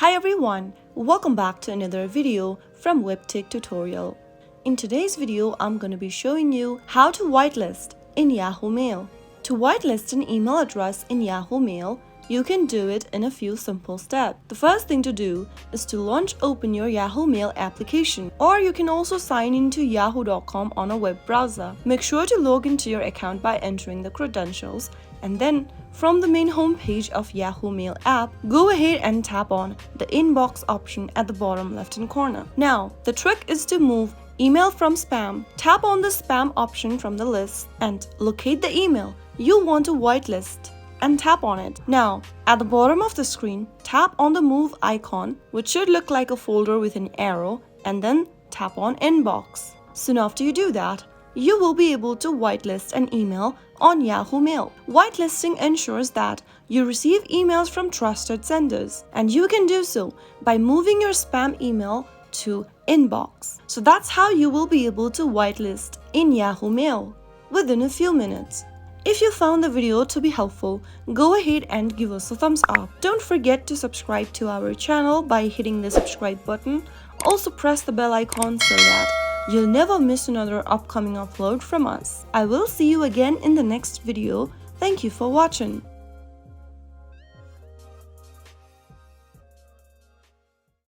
Hi everyone, welcome back to another video from Webtech Tutorial. In today's video, I'm going to be showing you how to whitelist in Yahoo Mail. To whitelist an email address in Yahoo Mail, you can do it in a few simple steps. The first thing to do is to open your Yahoo Mail application, or you can also sign into yahoo.com on a web browser. Make sure to log into your account by entering the credentials, and then from the main home page of Yahoo Mail app, go ahead and tap on the inbox option at the bottom left-hand corner. Now, the trick is to move email from spam. Tap on the spam option from the list and locate the email you want to whitelist and tap on it. Now, at the bottom of the screen, tap on the move icon, which should look like a folder with an arrow, and then tap on inbox. Soon after you do that, you will be able to whitelist an email on Yahoo Mail. Whitelisting ensures that you receive emails from trusted senders, and you can do so by moving your spam email to inbox. So that's how you will be able to whitelist in Yahoo Mail within a few minutes. If you found the video to be helpful, go ahead and give us a thumbs up. Don't forget to subscribe to our channel by hitting the subscribe button. Also press the bell icon so that you'll never miss another upcoming upload from us. I will see you again in the next video. Thank you for watching.